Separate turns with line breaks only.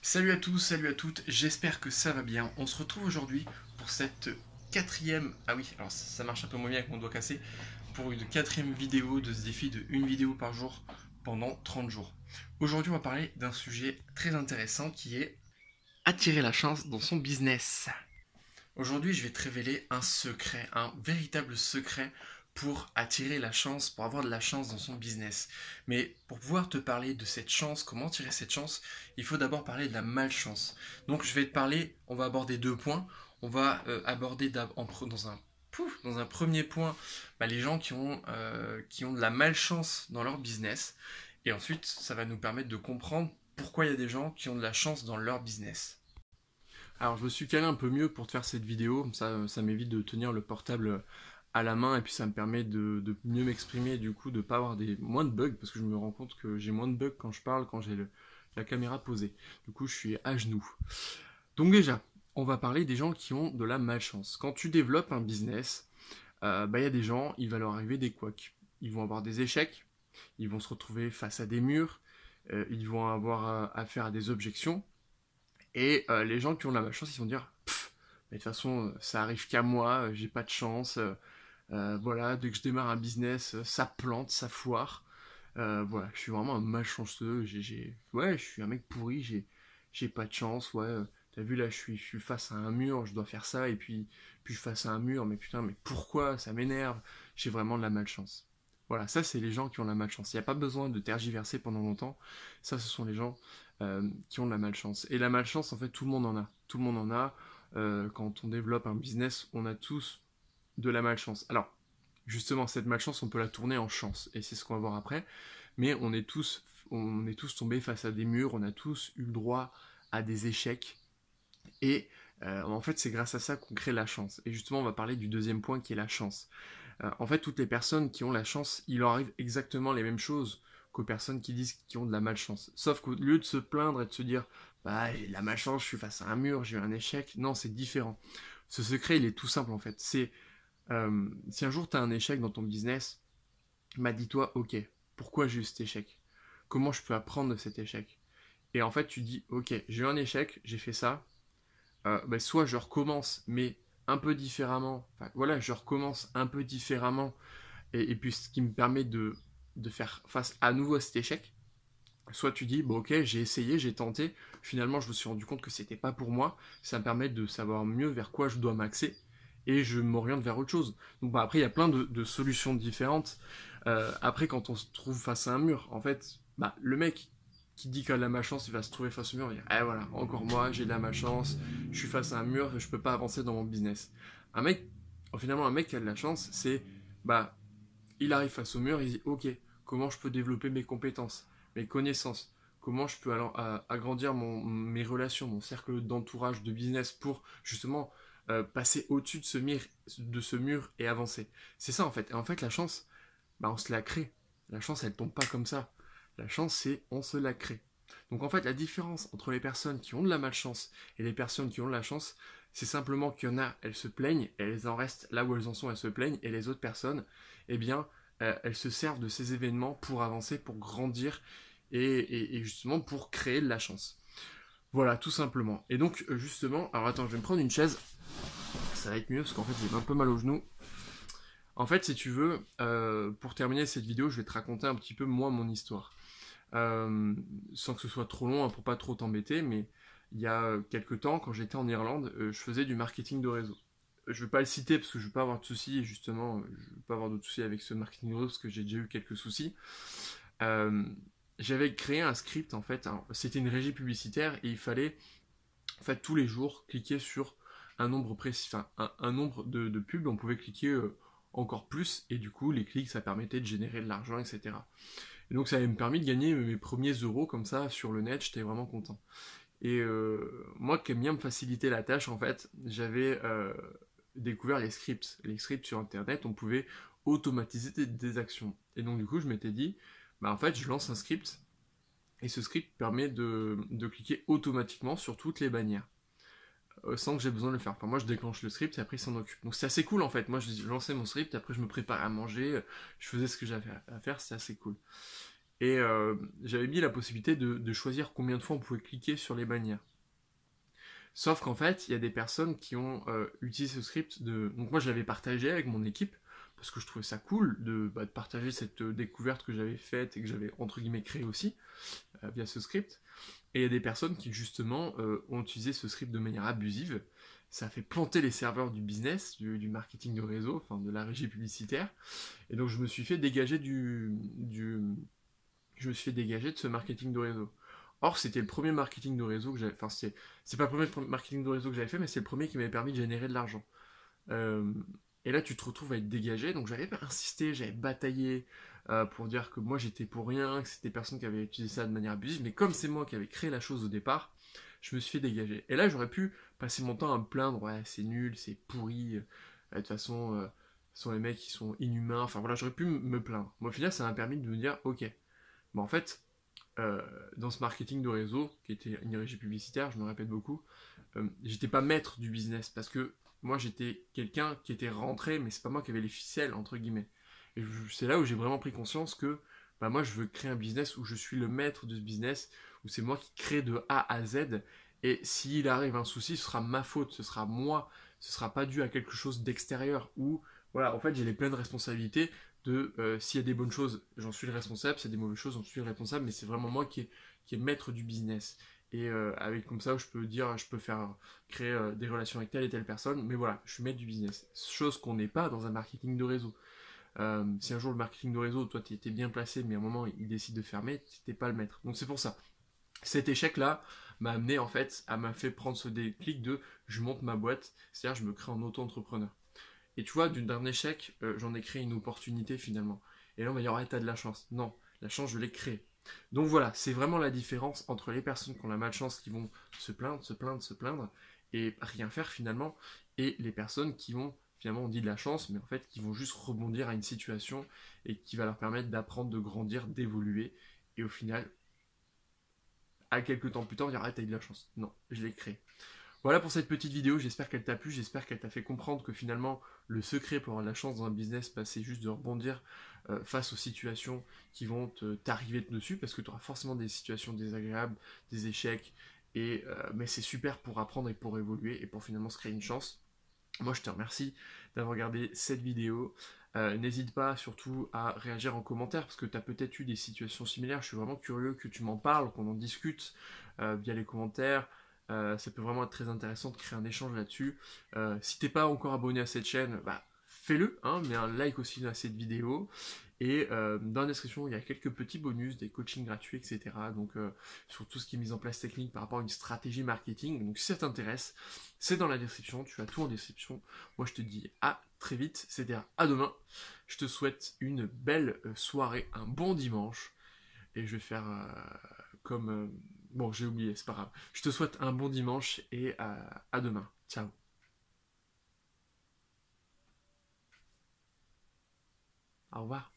Salut à tous, salut à toutes, j'espère que ça va bien. On se retrouve aujourd'hui pour cette quatrième... Ah oui, alors ça marche un peu moins bien avec mon doigt cassé. Pour une quatrième vidéo de ce défi de une vidéo par jour pendant 30 jours. Aujourd'hui on va parler d'un sujet très intéressant qui est attirer la chance dans son business. Aujourd'hui, je vais te révéler un secret, un véritable secret pour attirer la chance, pour avoir de la chance dans son business. Mais pour pouvoir te parler de cette chance, comment tirer cette chance, il faut d'abord parler de la malchance. Donc je vais te parler, on va aborder deux points. On va aborder dans un premier point les gens qui ont de la malchance dans leur business. Et ensuite, ça va nous permettre de comprendre pourquoi il y a des gens qui ont de la chance dans leur business. Alors je me suis calé un peu mieux pour te faire cette vidéo, ça m'évite de tenir le portable à la main et puis ça me permet de mieux m'exprimer, du coup de pas avoir moins de bugs parce que je me rends compte que j'ai moins de bugs quand je parle, quand j'ai la caméra posée. Du coup je suis à genoux. Donc déjà, on va parler des gens qui ont de la malchance. Quand tu développes un business, il y a des gens, il va leur arriver des couacs. Ils vont avoir des échecs, ils vont se retrouver face à des murs, ils vont avoir affaire à des objections. Et les gens qui ont de la malchance, ils vont dire pff, mais de toute façon, ça arrive qu'à moi, j'ai pas de chance. Voilà, dès que je démarre un business, ça plante, ça foire. Voilà, je suis vraiment un malchanceux. Ouais, je suis un mec pourri, j'ai pas de chance. Ouais, t'as vu là, je suis face à un mur, je dois faire ça, et puis je suis face à un mur, mais putain, mais pourquoi? Ça m'énerve. J'ai vraiment de la malchance. Voilà, ça c'est les gens qui ont de la malchance. Il n'y a pas besoin de tergiverser pendant longtemps. Ça, ce sont les gens qui ont de la malchance. Et la malchance, en fait, tout le monde en a. Tout le monde en a. Quand on développe un business, on a tous de la malchance. Alors, justement, cette malchance, on peut la tourner en chance. Et c'est ce qu'on va voir après. Mais on est tous tombés face à des murs. On a tous eu le droit à des échecs. Et en fait, c'est grâce à ça qu'on crée la chance. Et justement, on va parler du deuxième point qui est la chance. En fait, toutes les personnes qui ont la chance, il leur arrive exactement les mêmes choses qu'aux personnes qui disent qu'ils ont de la malchance. Sauf qu'au lieu de se plaindre et de se dire bah, j'ai de la malchance, je suis face à un mur, j'ai eu un échec, non, c'est différent. Ce secret, il est tout simple en fait. C'est si un jour tu as un échec dans ton business, dis-toi, ok, pourquoi j'ai eu cet échec? Comment je peux apprendre de cet échec? Et en fait, tu dis, ok, j'ai eu un échec, j'ai fait ça, soit je recommence, mais un peu différemment. Enfin, voilà, je recommence un peu différemment. Et puis, ce qui me permet de faire face à nouveau à cet échec. Soit tu dis, bon, ok, j'ai essayé, j'ai tenté. Finalement, je me suis rendu compte que c'était pas pour moi. Ça me permet de savoir mieux vers quoi je dois m'axer. Et je m'oriente vers autre chose. Donc, après, il y a plein de solutions différentes. Après, quand on se trouve face à un mur, en fait, le mec qui dit qu'il a de la malchance, il va se trouver face au mur et dire, eh voilà, encore moi, j'ai de la malchance, je suis face à un mur, je peux pas avancer dans mon business. Un mec, finalement, un mec qui a de la chance, c'est, bah, il arrive face au mur, il dit, ok, comment je peux développer mes compétences, mes connaissances, comment je peux alors agrandir mes relations, mon cercle d'entourage, de business pour justement passer au-dessus de ce mur et avancer. C'est ça en fait. Et en fait, la chance, on se la crée. La chance, elle tombe pas comme ça. La chance, c'est on se la crée. Donc en fait, la différence entre les personnes qui ont de la malchance et les personnes qui ont de la chance, c'est simplement qu'il y en a, elles se plaignent, et elles en restent là où elles en sont, elles se plaignent, et les autres personnes, eh bien, elles se servent de ces événements pour avancer, pour grandir, et justement pour créer de la chance. Voilà, tout simplement. Et donc, justement, alors attends, je vais me prendre une chaise, ça va être mieux, parce qu'en fait, j'ai un peu mal aux genoux. En fait, si tu veux, pour terminer cette vidéo, je vais te raconter un petit peu moi mon histoire. Sans que ce soit trop long, hein, pour pas trop t'embêter, mais il y a quelques temps, quand j'étais en Irlande, je faisais du marketing de réseau. Je vais pas le citer parce que je veux pas avoir de soucis, et justement, je veux pas avoir de soucis avec ce marketing de réseau parce que j'ai déjà eu quelques soucis. Euh, J'avais créé un script en fait, c'était une régie publicitaire et il fallait en fait tous les jours cliquer sur un nombre précis, enfin un nombre de pubs, on pouvait cliquer encore plus et du coup les clics ça permettait de générer de l'argent, etc. Et donc ça avait me permis de gagner mes premiers euros comme ça sur le net, j'étais vraiment content. Et moi qui aime bien me faciliter la tâche en fait, j'avais découvert les scripts. Les scripts sur internet, on pouvait automatiser des actions. Et donc du coup je m'étais dit, en fait je lance un script et ce script permet de cliquer automatiquement sur toutes les bannières sans que j'ai besoin de le faire. Enfin, moi, je déclenche le script et après, il s'en occupe. Donc, c'est assez cool en fait. Moi, je lançais mon script, et après, je me préparais à manger, je faisais ce que j'avais à faire, c'est assez cool. Et j'avais mis la possibilité de choisir combien de fois on pouvait cliquer sur les bannières. Sauf qu'en fait, il y a des personnes qui ont utilisé ce script Donc moi, je l'avais partagé avec mon équipe, parce que je trouvais ça cool de partager cette découverte que j'avais faite et que j'avais, entre guillemets, créée aussi, via ce script. Et il y a des personnes qui, justement, ont utilisé ce script de manière abusive. Ça a fait planter les serveurs du business, du marketing de réseau, enfin de la régie publicitaire. Et donc, je me suis fait dégager je me suis fait dégager de ce marketing de réseau. Or, c'était le premier marketing de réseau que j'avais... Enfin, c'est pas le premier marketing de réseau que j'avais fait, mais c'est le premier qui m'avait permis de générer de l'argent. Et là, tu te retrouves à être dégagé. Donc, j'avais insisté, j'avais bataillé pour dire que moi, j'étais pour rien, que c'était personne qui avait utilisé ça de manière abusive. Mais comme c'est moi qui avais créé la chose au départ, je me suis fait dégager. Et là, j'aurais pu passer mon temps à me plaindre. Ouais, c'est nul, c'est pourri. De toute façon, ce sont les mecs qui sont inhumains. Enfin, voilà, j'aurais pu me plaindre. Mais au final, ça m'a permis de me dire, ok, bon, en fait, dans ce marketing de réseau, qui était une régie publicitaire, je me répète beaucoup, j'étais pas maître du business, parce que moi j'étais quelqu'un qui était rentré, mais c'est pas moi qui avait les ficelles, entre guillemets. Et c'est là où j'ai vraiment pris conscience que moi je veux créer un business où je suis le maître de ce business, où c'est moi qui crée de A à Z, et s'il arrive un souci, ce sera ma faute, ce sera moi, ce sera pas dû à quelque chose d'extérieur, où voilà, en fait j'ai les pleines responsabilités, s'il y a des bonnes choses, j'en suis le responsable, s'il y a des mauvaises choses, j'en suis le responsable, mais c'est vraiment moi qui est maître du business. Et avec comme ça, je peux dire, je peux faire créer des relations avec telle et telle personne, mais voilà, je suis maître du business. Chose qu'on n'est pas dans un marketing de réseau. Si un jour le marketing de réseau, toi tu étais bien placé, mais à un moment il décide de fermer, tu n'étais pas le maître. Donc c'est pour ça. Cet échec-là m'a amené en fait, m'a fait prendre ce déclic de je monte ma boîte, c'est-à-dire je me crée en auto-entrepreneur. Et tu vois, d'un échec, j'en ai créé une opportunité finalement. Et là, on va dire, ouais, t'as de la chance. Non, la chance, je l'ai créée. Donc voilà, c'est vraiment la différence entre les personnes qui ont la malchance, qui vont se plaindre, se plaindre, se plaindre, et rien faire finalement, et les personnes qui vont, finalement, on dit de la chance, mais en fait, qui vont juste rebondir à une situation et qui va leur permettre d'apprendre, de grandir, d'évoluer. Et au final, à quelques temps plus tard, on dira, ah, t'as eu de la chance. Non, je l'ai créé. Voilà pour cette petite vidéo, j'espère qu'elle t'a plu, j'espère qu'elle t'a fait comprendre que finalement le secret pour avoir de la chance dans un business, c'est juste de rebondir face aux situations qui vont t'arriver dessus, parce que tu auras forcément des situations désagréables, des échecs, mais c'est super pour apprendre et pour évoluer et pour finalement se créer une chance. Moi je te remercie d'avoir regardé cette vidéo. N'hésite pas surtout à réagir en commentaire parce que tu as peut-être eu des situations similaires. Je suis vraiment curieux que tu m'en parles, qu'on en discute via les commentaires. Ça peut vraiment être très intéressant de créer un échange là-dessus. Si t'es pas encore abonné à cette chaîne, fais-le, hein, mets un like aussi à cette vidéo. Et dans la description, il y a quelques petits bonus, des coachings gratuits, etc. Donc sur tout ce qui est mis en place technique par rapport à une stratégie marketing. Donc si ça t'intéresse, c'est dans la description, tu as tout en description. Moi je te dis à très vite, c'est-à-dire à demain. Je te souhaite une belle soirée, un bon dimanche. Et je vais faire comme... bon, j'ai oublié, c'est pas grave. Je te souhaite un bon dimanche et à demain. Ciao. Au revoir.